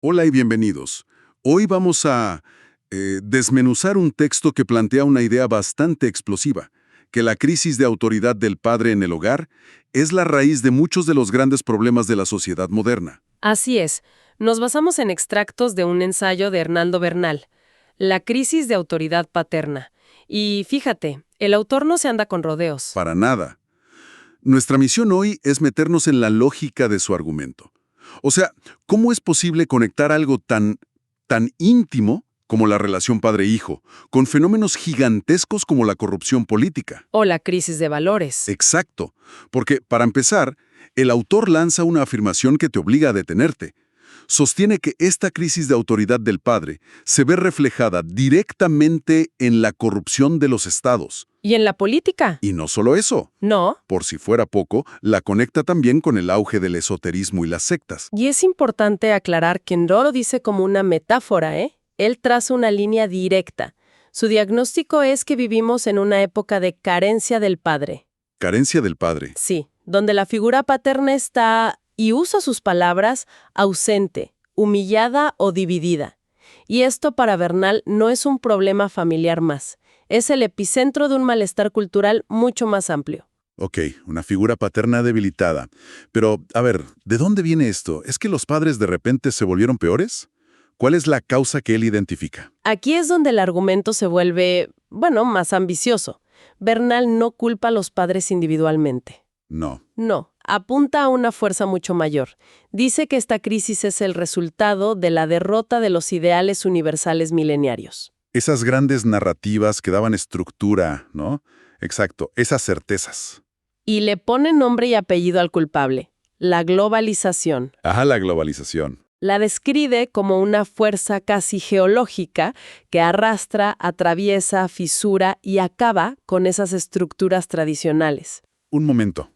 Hola y bienvenidos. Hoy vamos a desmenuzar un texto que plantea una idea bastante explosiva, que la crisis de autoridad del padre en el hogar es la raíz de muchos de los grandes problemas de la sociedad moderna. Así es, nos basamos en extractos de un ensayo de Hernando Bernal, La crisis de autoridad paterna. Y fíjate, el autor no se anda con rodeos. Para nada. Nuestra misión hoy es meternos en la lógica de su argumento. O sea, ¿cómo es posible conectar algo tan íntimo como la relación padre-hijo, con fenómenos gigantescos como la corrupción política? O la crisis de valores. Exacto, porque, para empezar, el autor lanza una afirmación que te obliga a detenerte. Sostiene que esta crisis de autoridad del padre se ve reflejada directamente en la corrupción de los estados. ¿Y en la política? Y no solo eso. No. Por si fuera poco, la conecta también con el auge del esoterismo y las sectas. Y es importante aclarar que no lo dice como una metáfora, ¿eh? Él traza una línea directa. Su diagnóstico es que vivimos en una época de carencia del padre. Carencia del padre. Sí, donde la figura paterna está, y usa sus palabras, ausente, humillada o dividida. Y esto para Bernal no es un problema familiar más. Es el epicentro de un malestar cultural mucho más amplio. Ok, una figura paterna debilitada. Pero, a ver, ¿de dónde viene esto? ¿Es que los padres de repente se volvieron peores? ¿Cuál es la causa que él identifica? Aquí es donde el argumento se vuelve, más ambicioso. Bernal no culpa a los padres individualmente. No. No, apunta a una fuerza mucho mayor. Dice que esta crisis es el resultado de la derrota de los ideales universales mileniarios. Esas grandes narrativas que daban estructura, ¿no? Exacto, esas certezas. Y le pone nombre y apellido al culpable: la globalización. Ajá, la globalización. La describe como una fuerza casi geológica que arrastra, atraviesa, fisura y acaba con esas estructuras tradicionales. Un momento.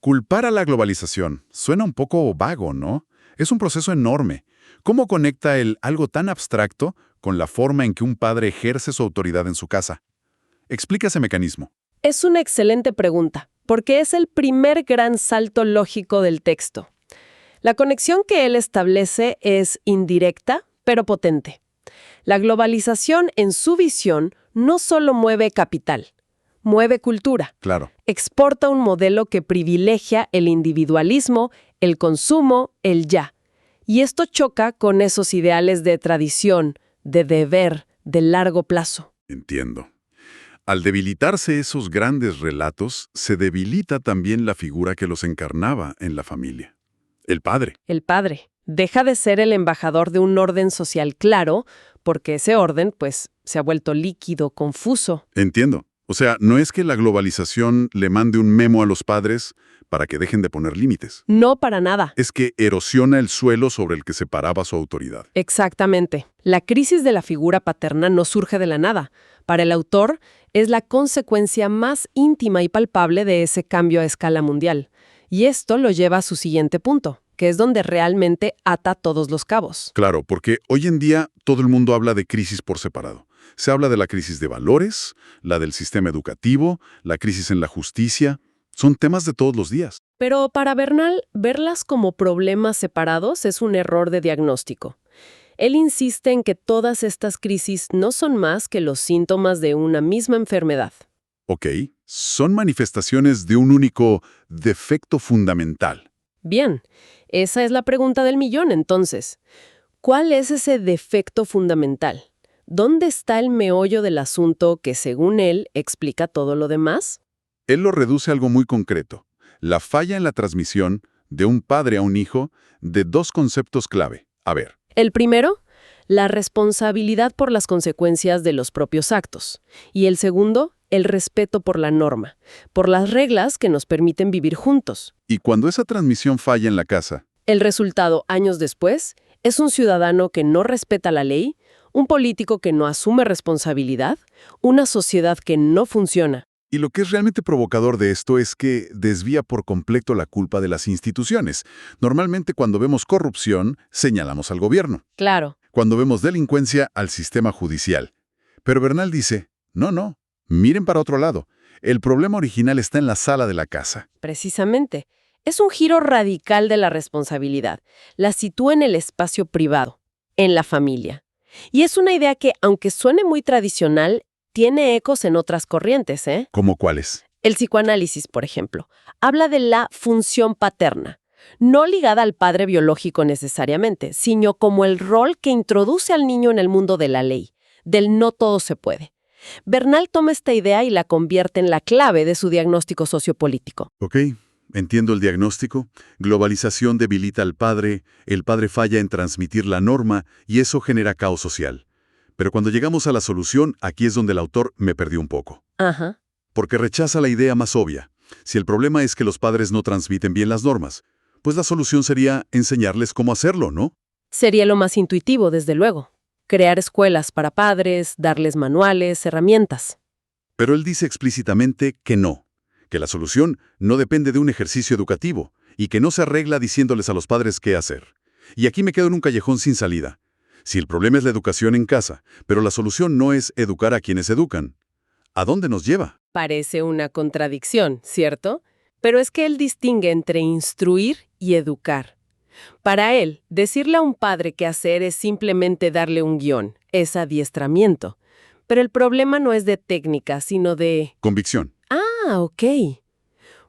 Culpar a la globalización suena un poco vago, ¿no? Es un proceso enorme. ¿Cómo conecta algo tan abstracto con la forma en que un padre ejerce su autoridad en su casa? Explica ese mecanismo. Es una excelente pregunta, porque es el primer gran salto lógico del texto. La conexión que él establece es indirecta, pero potente. La globalización, en su visión, no solo mueve capital, mueve cultura. Claro. Exporta un modelo que privilegia el individualismo, el consumo, el ya. Y esto choca con esos ideales de tradición, de deber, de largo plazo. Entiendo. Al debilitarse esos grandes relatos, se debilita también la figura que los encarnaba en la familia. El padre. El padre deja de ser el embajador de un orden social claro, porque ese orden, se ha vuelto líquido, confuso. Entiendo. O sea, no es que la globalización le mande un memo a los padres para que dejen de poner límites. No, para nada. Es que erosiona el suelo sobre el que se paraba su autoridad. Exactamente. La crisis de la figura paterna no surge de la nada. Para el autor, es la consecuencia más íntima y palpable de ese cambio a escala mundial. Y esto lo lleva a su siguiente punto, que es donde realmente ata todos los cabos. Claro, porque hoy en día todo el mundo habla de crisis por separado. Se habla de la crisis de valores, la del sistema educativo, la crisis en la justicia. Son temas de todos los días. Pero para Bernal, verlas como problemas separados es un error de diagnóstico. Él insiste en que todas estas crisis no son más que los síntomas de una misma enfermedad. Ok, son manifestaciones de un único defecto fundamental. Bien, esa es la pregunta del millón entonces. ¿Cuál es ese defecto fundamental? ¿Dónde está el meollo del asunto que, según él, explica todo lo demás? Él lo reduce a algo muy concreto: la falla en la transmisión de un padre a un hijo de dos conceptos clave. A ver. El primero, la responsabilidad por las consecuencias de los propios actos. Y el segundo, el respeto por la norma, por las reglas que nos permiten vivir juntos. Y cuando esa transmisión falla en la casa, El resultado, años después, es un ciudadano que no respeta la ley, un político que no asume responsabilidad, una sociedad que no funciona. y lo que es realmente provocador de esto es que desvía por completo la culpa de las instituciones. Normalmente cuando vemos corrupción, señalamos al gobierno. Claro. Cuando vemos delincuencia, al sistema judicial. Pero Bernal dice, no, miren para otro lado. El problema original está en la sala de la casa. Precisamente. Es un giro radical de la responsabilidad. La sitúa en el espacio privado, en la familia. Y es una idea que, aunque suene muy tradicional, tiene ecos en otras corrientes, ¿eh? ¿Cómo cuáles? El psicoanálisis, por ejemplo, habla de la función paterna, no ligada al padre biológico necesariamente, sino como el rol que introduce al niño en el mundo de la ley, del no todo se puede. Bernal toma esta idea y la convierte en la clave de su diagnóstico sociopolítico. Ok, entiendo el diagnóstico. Globalización debilita al padre, el padre falla en transmitir la norma y eso genera caos social. Pero cuando llegamos a la solución, aquí es donde el autor me perdió un poco. Ajá. Porque rechaza la idea más obvia. Si el problema es que los padres no transmiten bien las normas, pues la solución sería enseñarles cómo hacerlo, ¿no? Sería lo más intuitivo, desde luego. Crear escuelas para padres, darles manuales, herramientas. Pero él dice explícitamente que no, que la solución no depende de un ejercicio educativo y que no se arregla diciéndoles a los padres qué hacer. Y aquí me quedo en un callejón sin salida. Si el problema es la educación en casa, pero la solución no es educar a quienes educan, ¿a dónde nos lleva? Parece una contradicción, ¿cierto? Pero es que él distingue entre instruir y educar. Para él, decirle a un padre qué hacer es simplemente darle un guión, es adiestramiento. Pero el problema no es de técnica, sino de... Convicción. Ah, ok.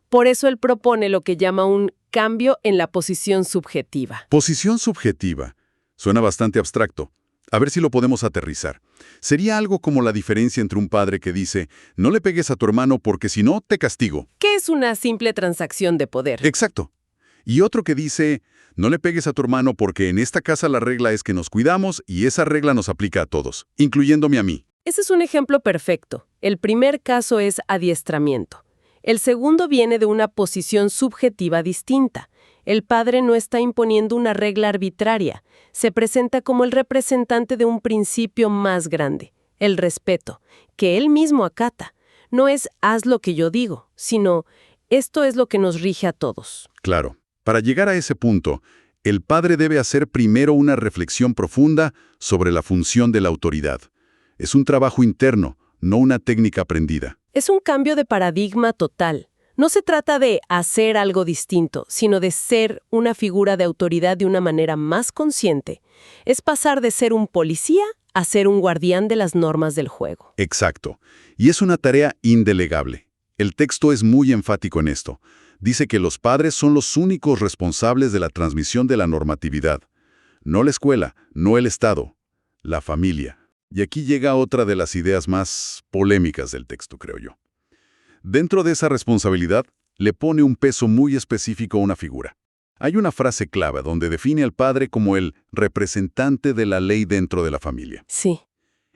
Por eso él propone lo que llama un cambio en la posición subjetiva. Posición subjetiva. Suena bastante abstracto. A ver si lo podemos aterrizar. Sería algo como la diferencia entre un padre que dice, no le pegues a tu hermano porque si no, te castigo. ¿Qué es una simple transacción de poder? Exacto. Y otro que dice, no le pegues a tu hermano porque en esta casa la regla es que nos cuidamos y esa regla nos aplica a todos, incluyéndome a mí. Ese es un ejemplo perfecto. El primer caso es adiestramiento. El segundo viene de una posición subjetiva distinta. El padre no está imponiendo una regla arbitraria. Se presenta como el representante de un principio más grande, el respeto, que él mismo acata. No es haz lo que yo digo, sino esto es lo que nos rige a todos. Claro. Para llegar a ese punto, el padre debe hacer primero una reflexión profunda sobre la función de la autoridad. Es un trabajo interno, no una técnica aprendida. Es un cambio de paradigma total. No se trata de hacer algo distinto, sino de ser una figura de autoridad de una manera más consciente. Es pasar de ser un policía a ser un guardián de las normas del juego. Exacto. Y es una tarea indelegable. El texto es muy enfático en esto. Dice que los padres son los únicos responsables de la transmisión de la normatividad. No la escuela, no el Estado, la familia. Y aquí llega otra de las ideas más polémicas del texto, creo yo. Dentro de esa responsabilidad, le pone un peso muy específico a una figura. Hay una frase clave donde define al padre como el representante de la ley dentro de la familia. Sí.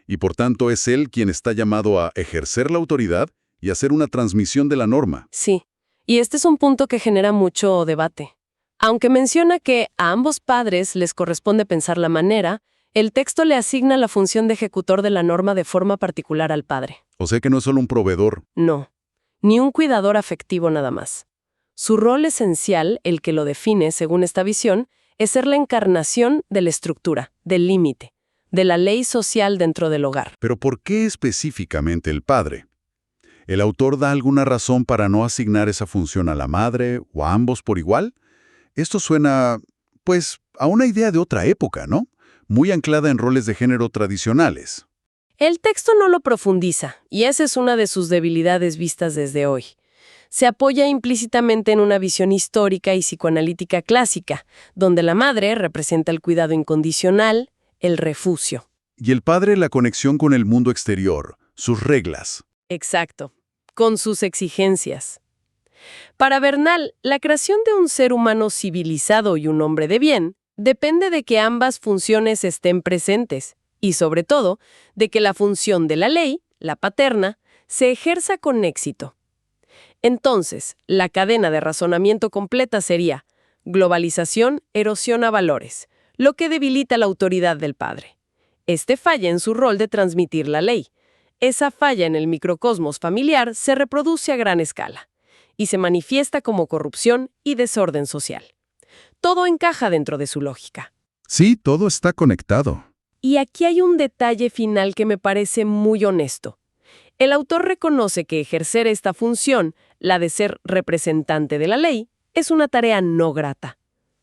Y por tanto es él quien está llamado a ejercer la autoridad y hacer una transmisión de la norma. Sí. Y este es un punto que genera mucho debate. Aunque menciona que a ambos padres les corresponde pensar la manera, el texto le asigna la función de ejecutor de la norma de forma particular al padre. O sea que no es solo un proveedor. No, ni un cuidador afectivo nada más. Su rol esencial, el que lo define según esta visión, es ser la encarnación de la estructura, del límite, de la ley social dentro del hogar. Pero ¿por qué específicamente el padre? ¿El autor da alguna razón para no asignar esa función a la madre o a ambos por igual? Esto suena, pues, a una idea de otra época, ¿no? Muy anclada en roles de género tradicionales. El texto no lo profundiza, y esa es una de sus debilidades vistas desde hoy. Se apoya implícitamente en una visión histórica y psicoanalítica clásica, donde la madre representa el cuidado incondicional, el refugio. Y el padre la conexión con el mundo exterior, sus reglas. Exacto, con sus exigencias. Para Bernal, la creación de un ser humano civilizado y un hombre de bien depende de que ambas funciones estén presentes y, sobre todo, de que la función de la ley, la paterna, se ejerza con éxito. Entonces, la cadena de razonamiento completa sería: globalización erosiona valores, lo que debilita la autoridad del padre. Este falla en su rol de transmitir la ley. Esa falla en el microcosmos familiar se reproduce a gran escala y se manifiesta como corrupción y desorden social. Todo encaja dentro de su lógica. Sí, todo está conectado. Y aquí hay un detalle final que me parece muy honesto. El autor reconoce que ejercer esta función, la de ser representante de la ley, es una tarea no grata.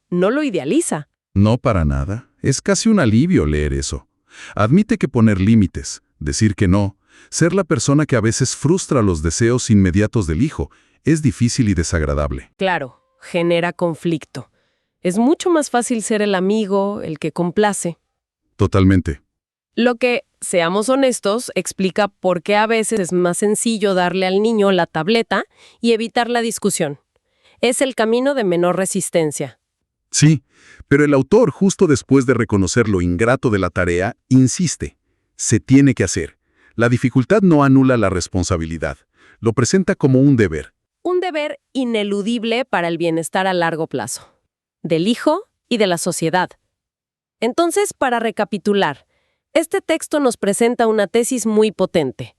No lo idealiza. No para nada. Es casi un alivio leer eso. Admite que poner límites, decir que no, ser la persona que a veces frustra los deseos inmediatos del hijo, es difícil y desagradable. Claro, genera conflicto. Es mucho más fácil ser el amigo, el que complace. Totalmente. Lo que, seamos honestos, explica por qué a veces es más sencillo darle al niño la tableta y evitar la discusión. Es el camino de menor resistencia. Sí, pero el autor, justo después de reconocer lo ingrato de la tarea, insiste. Se tiene que hacer. La dificultad no anula la responsabilidad. Lo presenta como un deber. Un deber ineludible para el bienestar a largo plazo. Del hijo y de la sociedad. Entonces, para recapitular, este texto nos presenta una tesis muy potente.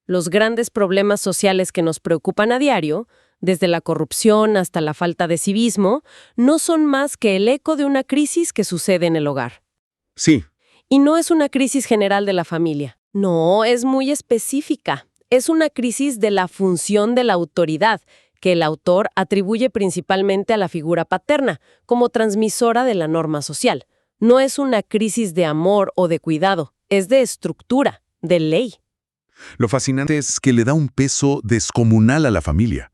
Los grandes problemas sociales que nos preocupan a diario, desde la corrupción hasta la falta de civismo, no son más que el eco de una crisis que sucede en el hogar. Sí. Y no es una crisis general de la familia. No, es muy específica. Es una crisis de la función de la autoridad, que el autor atribuye principalmente a la figura paterna, como transmisora de la norma social. No es una crisis de amor o de cuidado, es de estructura, de ley. Lo fascinante es que le da un peso descomunal a la familia.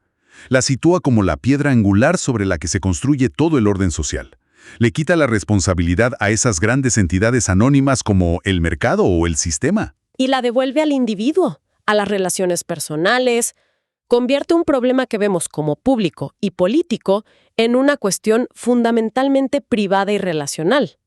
La sitúa como la piedra angular sobre la que se construye todo el orden social. Le quita la responsabilidad a esas grandes entidades anónimas como el mercado o el sistema. Y la devuelve al individuo, a las relaciones personales. Convierte un problema que vemos como público y político en una cuestión fundamentalmente privada y relacional.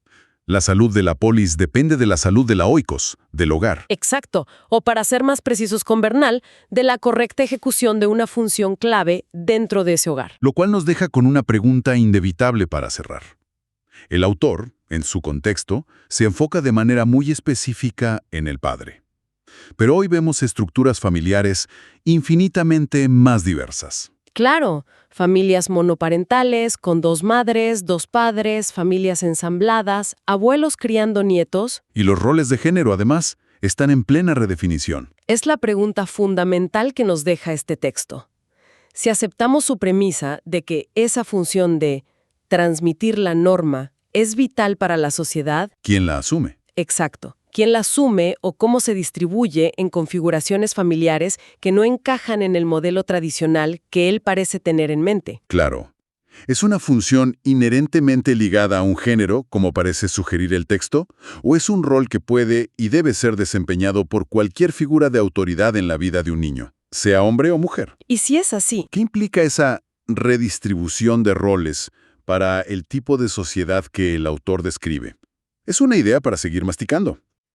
La salud de la polis depende de la salud de la oikos, del hogar. Exacto, o para ser más precisos con Bernal, de la correcta ejecución de una función clave dentro de ese hogar. Lo cual nos deja con una pregunta inevitable para cerrar. El autor, en su contexto, se enfoca de manera muy específica en el padre. Pero hoy vemos estructuras familiares infinitamente más diversas. Claro, familias monoparentales, con 2 madres, 2 padres, familias ensambladas, abuelos criando nietos. Y los roles de género, además, están en plena redefinición. Es la pregunta fundamental que nos deja este texto. Si aceptamos su premisa de que esa función de transmitir la norma es vital para la sociedad. ¿Quién la asume? Exacto. ¿Quién la asume o cómo se distribuye en configuraciones familiares que no encajan en el modelo tradicional que él parece tener en mente? Claro. ¿Es una función inherentemente ligada a un género, como parece sugerir el texto? ¿O es un rol que puede y debe ser desempeñado por cualquier figura de autoridad en la vida de un niño, sea hombre o mujer? Y si es así, ¿Qué implica esa redistribución de roles para el tipo de sociedad que el autor describe? Es una idea para seguir masticando.